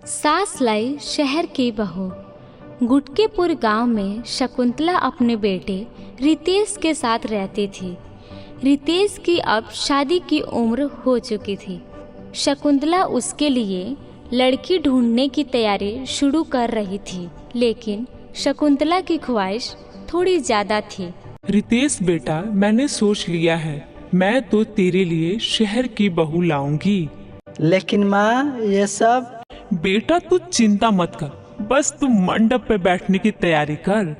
सास लाई शहर की बहू। गुटकेपुर गांव में शकुंतला अपने बेटे रितेश के साथ रहती थी। रितेश की अब शादी की उम्र हो चुकी थी। शकुंतला उसके लिए लड़की ढूंढने की तैयारी शुरू कर रही थी, लेकिन शकुंतला की ख्वाहिश थोड़ी ज्यादा थी। रितेश बेटा, मैंने सोच लिया है, मैं तो तेरे लिए शहर की बहू लाऊंगी। लेकिन माँ, ये सब। बेटा तू चिंता मत कर, बस तू मंडप पे बैठने की तैयारी कर।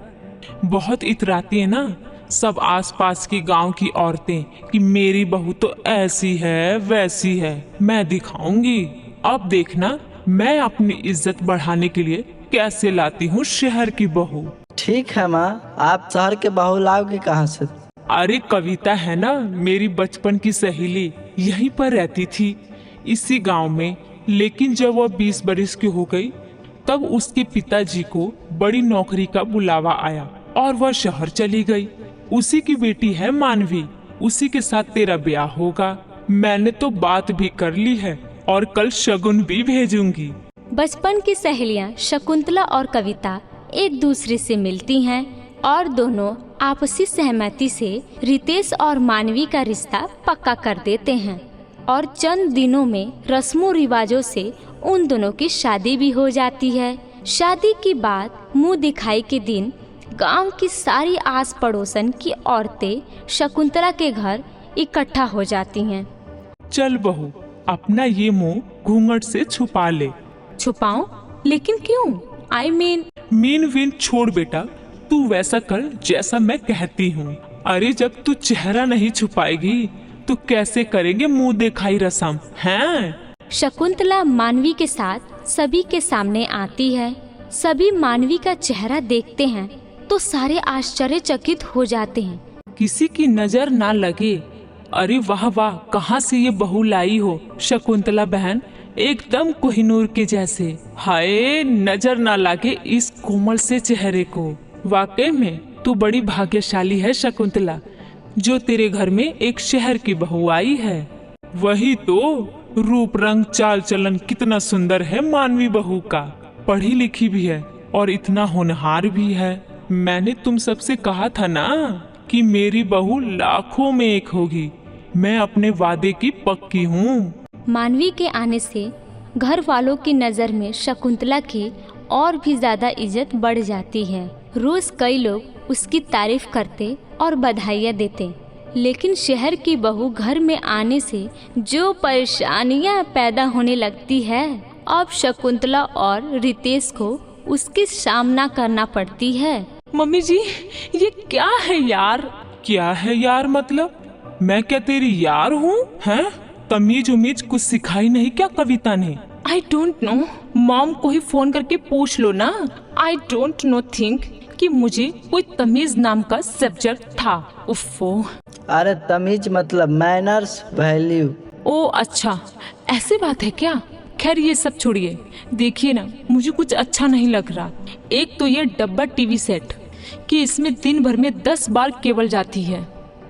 बहुत इतराती है ना सब आसपास की गांव की औरतें कि मेरी बहू तो ऐसी है वैसी है। मैं दिखाऊंगी, अब देखना मैं अपनी इज्जत बढ़ाने के लिए कैसे लाती हूँ शहर की बहू। ठीक है माँ, आप शहर के बहू लाओगे कहाँ से? अरे कविता है ना, मेरी बचपन की सहेली, यहीं पर रहती थी इसी गांव में। लेकिन जब वह 20 बरस की हो गई तब उसके पिताजी को बड़ी नौकरी का बुलावा आया और वह शहर चली गई। उसी की बेटी है मानवी, उसी के साथ तेरा ब्याह होगा। मैंने तो बात भी कर ली है और कल शगुन भी भेजूंगी। बचपन की सहेलियां शकुंतला और कविता एक दूसरे से मिलती हैं और दोनों आपसी सहमति से रितेश और मानवी का रिश्ता पक्का कर देते हैं और चंद दिनों में रस्मों रिवाजों से उन दोनों की शादी भी हो जाती है। शादी की बात मुंह दिखाई के दिन गांव की सारी आस पड़ोसन की औरतें शकुंतला के घर इकट्ठा हो जाती हैं। चल बहू, अपना ये मुंह घूंघट से छुपा ले। छुपाऊं? लेकिन क्यों? मीन विन छोड़ बेटा, तू वैसा कर जैसा मैं कहती हूँ। अरे जब तू चेहरा नहीं छुपाएगी तो कैसे करेंगे मुंह दिखाई रस्म हैं? शकुंतला मानवी के साथ सभी के सामने आती है। सभी मानवी का चेहरा देखते हैं तो सारे आश्चर्यचकित हो जाते हैं। किसी की नजर ना लगे। अरे वाह वाह, कहाँ से ये बहू लाई हो शकुंतला बहन, एकदम कोहिनूर के जैसे। हाय, नजर ना लगे इस कोमल से चेहरे को। वाकई में तू बड़ी भाग्यशाली है शकुंतला, जो तेरे घर में एक शहर की बहू आई है। वही तो, रूप रंग चाल चलन कितना सुंदर है मानवी बहू का। पढ़ी लिखी भी है और इतना होनहार भी है। मैंने तुम सबसे कहा था ना कि मेरी बहू लाखों में एक होगी। मैं अपने वादे की पक्की हूँ। मानवी के आने से घर वालों की नज़र में शकुंतला की और भी ज्यादा इज्जत बढ़ जाती है। रोज कई लोग उसकी तारीफ करते और बधाइयाँ देते, लेकिन शहर की बहू घर में आने से जो परेशानियाँ पैदा होने लगती है, अब शकुंतला और रितेश को उसकी सामना करना पड़ती है। मम्मी जी, ये क्या है यार? क्या है यार मतलब? मैं क्या तेरी यार हूँ? हैं? तमीज उमीज कुछ सिखाई नहीं क्या कविता ने? आई डोंट नो, मॉम को ही फोन करके पूछ लो ना। आई डोंट नो थिंक कि मुझे कोई तमीज नाम का सब्जेक्ट था। उफ़ो। अरे तमीज मतलब मैनर्स, वैल्यू। ओ अच्छा, ऐसी बात है क्या? खैर ये सब छोड़िए, देखिए ना, मुझे कुछ अच्छा नहीं लग रहा। एक तो ये डब्बा टीवी सेट कि इसमें दिन भर में 10 बार केबल जाती है,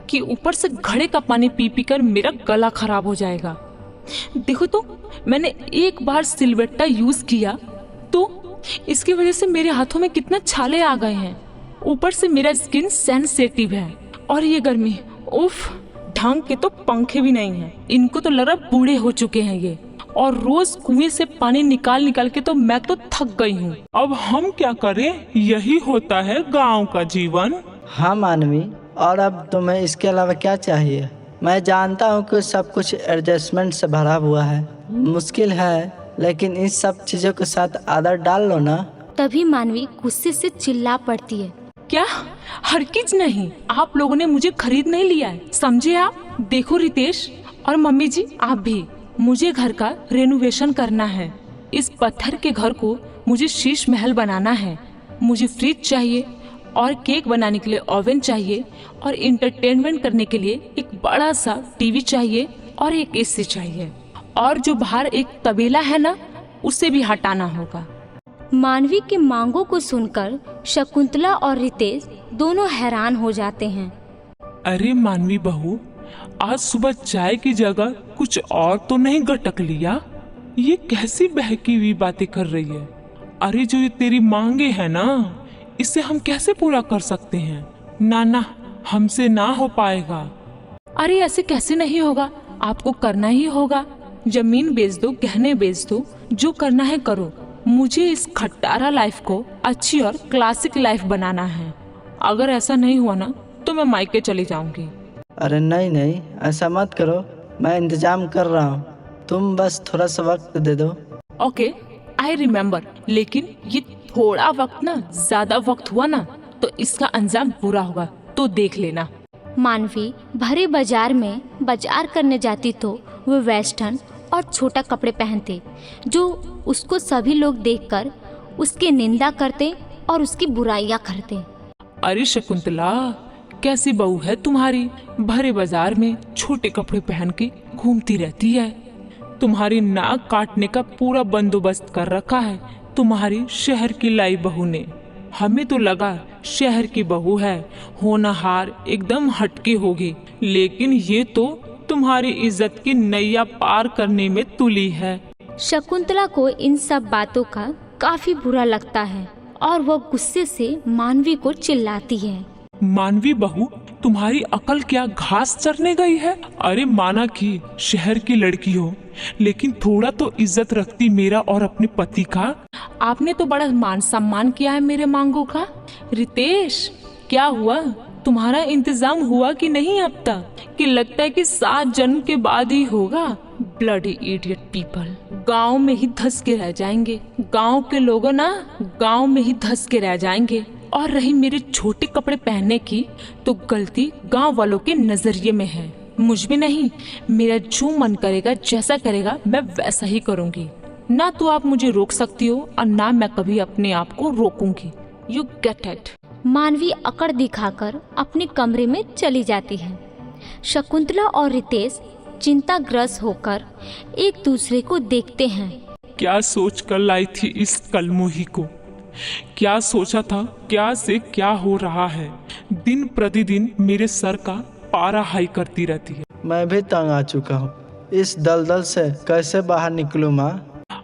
कि ऊपर से घड़े का पानी पी पी कर मेरा गला खराब हो जाएगा। देखो तो, मैंने एक बार सिलवट्टा यूज किया तो इसकी वजह से मेरे हाथों में कितना छाले आ गए हैं। ऊपर से मेरा स्किन सेंसिटिव है और ये गर्मी, उफ, ढंग के तो पंखे भी नहीं हैं। इनको तो लग रहा बूढ़े हो चुके हैं ये। और रोज कुएं से पानी निकाल निकाल के तो मैं तो थक गई हूँ। अब हम क्या करें, यही होता है गांव का जीवन। हाँ मानवी, और अब तुम्हें इसके अलावा क्या चाहिए? मैं जानता हूँ कि सब कुछ एडजस्टमेंट से भरा हुआ है, मुश्किल है, लेकिन इन सब चीजों के साथ आदत डाल लो ना। तभी मानवी गुस्से से चिल्ला पड़ती है। क्या? हरगिज नहीं, आप लोगों ने मुझे खरीद नहीं लिया है, समझे आप? देखो रितेश और मम्मी जी, आप भी, मुझे घर का रेनोवेशन करना है। इस पत्थर के घर को मुझे शीश महल बनाना है। मुझे फ्रिज चाहिए और केक बनाने के लिए ओवन चाहिए और इंटरटेनमेंट करने के लिए एक बड़ा सा टीवी चाहिए और एक एसी चाहिए। और जो बाहर एक तबेला है ना, उसे भी हटाना होगा। मानवी की मांगों को सुनकर शकुंतला और रितेश दोनों हैरान हो जाते हैं। अरे मानवी बहू, आज सुबह चाय की जगह कुछ और तो नहीं गटक लिया? ये कैसी बहकी हुई बातें कर रही है? अरे जो ये तेरी मांगे है ना, इसे हम कैसे पूरा कर सकते हैं? ना, हमसे ना हो पाएगा। अरे ऐसे कैसे नहीं होगा, आपको करना ही होगा। जमीन बेच दो, गहने बेच दो, जो करना है करो। मुझे इस खट्टारा लाइफ को अच्छी और क्लासिक लाइफ बनाना है। अगर ऐसा नहीं हुआ ना तो मैं मायके चली जाऊंगी। अरे नहीं, ऐसा मत करो, मैं इंतजाम कर रहा हूँ, तुम बस थोड़ा सा वक्त दे दो। Okay, I remember. लेकिन ये थोड़ा वक्त ना ज्यादा वक्त हुआ ना तो इसका अंजाम बुरा होगा, तो देख लेना। मानवी भरे बाजार में बाजार करने जाती तो वो वेस्टर्न और छोटा कपड़े पहनते, जो उसको सभी लोग देखकर उसकी निंदा करते और उसकी बुराइयां करते। अरे शकुंतला, कैसी बहू है तुम्हारी? भरे बाजार में छोटे कपड़े पहन के घूमती रहती है। तुम्हारी नाक काटने का पूरा बंदोबस्त कर रखा है तुम्हारी शहर की लाई बहू ने। हमें तो लगा शहर की बहू है, होनहार, एकदम हटके होगी, लेकिन ये तो तुम्हारी इज्जत की नैया पार करने में तुली है। शकुंतला को इन सब बातों का काफी बुरा लगता है और वो गुस्से से मानवी को चिल्लाती है। मानवी बहू, तुम्हारी अकल क्या घास चरने गई है? अरे माना कि शहर की लड़की हो, लेकिन थोड़ा तो इज्जत रखती मेरा और अपने पति का। आपने तो बड़ा मान सम्मान किया है मेरे मांगों का। रितेश, क्या हुआ? तुम्हारा इंतजाम हुआ कि नहीं अब तक? कि लगता है कि 7 जन्म के बाद ही होगा। ब्लडी इडियट पीपल, गांव में ही धस के रह जाएंगे। गांव के लोग ना गांव में ही धस के रह जाएंगे। और रही मेरे छोटे कपड़े पहनने की, तो गलती गांव वालों के नजरिए में है, मुझ में नहीं। मेरा जो मन करेगा, जैसा करेगा, मैं वैसा ही करूंगी। ना तो आप मुझे रोक सकती हो और ना मैं कभी अपने आप को रोकूंगी। You get it. मानवी अकड़ दिखाकर अपने कमरे में चली जाती है। शकुंतला और रितेश चिंताग्रस्त होकर एक दूसरे को देखते हैं। क्या सोच कर लाई थी इस कलमुही को? क्या सोचा था? क्या से क्या हो रहा है? दिन प्रतिदिन मेरे सर का पारा हाई करती रहती है। मैं भी तंग आ चुका हूँ, इस दलदल से कैसे बाहर निकलूं माँ?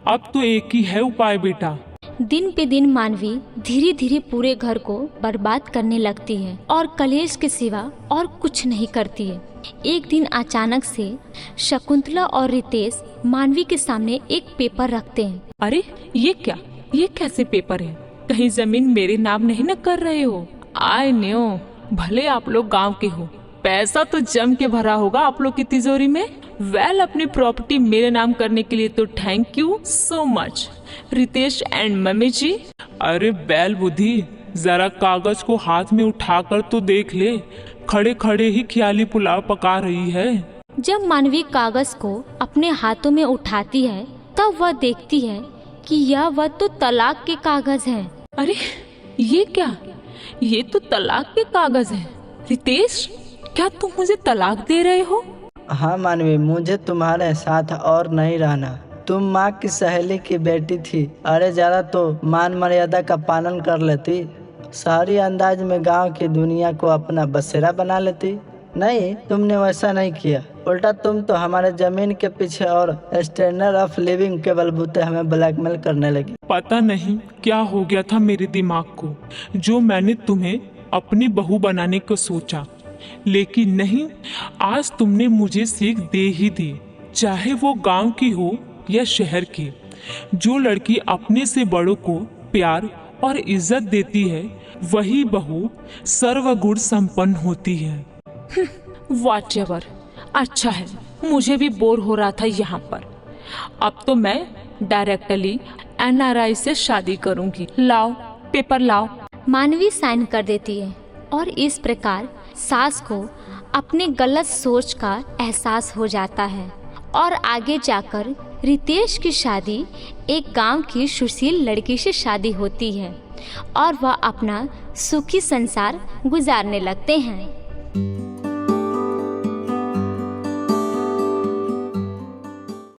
अब तो एक ही है उपाय बेटा। दिन पे दिन मानवी धीरे धीरे पूरे घर को बर्बाद करने लगती है और कलेश के सिवा और कुछ नहीं करती है। एक दिन अचानक से शकुंतला और रितेश मानवी के सामने एक पेपर रखते हैं। अरे ये क्या? ये कैसे पेपर है? कहीं जमीन मेरे नाम नहीं न कर रहे हो? आई नो, भले आप लोग गांव के हो, पैसा तो जम के भरा होगा आप लोग की तिजोरी में। वेल, अपनी प्रॉपर्टी मेरे नाम करने के लिए तो thank you so much Ritesh and mummy ji. अरे बैल बुद्धि, जरा कागज को हाथ में उठाकर तो देख ले, खड़े खड़े ही ख्याली पुलाव पका रही है। जब मानवी कागज को अपने हाथों में उठाती है तब वह देखती है कि यह तो तलाक के कागज हैं। अरे ये क्या? ये तो तलाक के कागज हैं। रितेश, क्या तुम मुझे तलाक दे रहे हो? हाँ मानवी, मुझे तुम्हारे साथ और नहीं रहना। तुम माँ की सहेली की बेटी थी। अरे जरा तो मान मर्यादा का पालन कर लेती, शहरी अंदाज में गांव की दुनिया को अपना बसेरा बना लेती। नहीं, तुमने वैसा नहीं किया। उल्टा तुम तो हमारे जमीन के पीछे और स्टैंडर्ड ऑफ लिविंग के बलबूते हमें ब्लैकमेल करने लगी। पता नहीं क्या हो गया था मेरे दिमाग को, जो मैंने तुम्हें अपनी बहू बनाने को सोचा, लेकिन नहीं, आज तुमने मुझे सीख दे ही दी। चाहे वो गांव की हो या शहर की, जो लड़की अपने से बड़ों को प्यार और इज्जत देती है, वही बहू सर्वगुण संपन्न होती है। व्हाटएवर, अच्छा है, मुझे भी बोर हो रहा था यहाँ पर। अब तो मैं डायरेक्टली NRI से शादी करूंगी। लाओ पेपर लाओ। मानवी साइन कर देती है और इस प्रकार सास को अपने गलत सोच का एहसास हो जाता है और आगे जाकर रितेश की शादी एक गांव की सुशील लड़की से शादी होती है और वह अपना सुखी संसार गुजारने लगते हैं।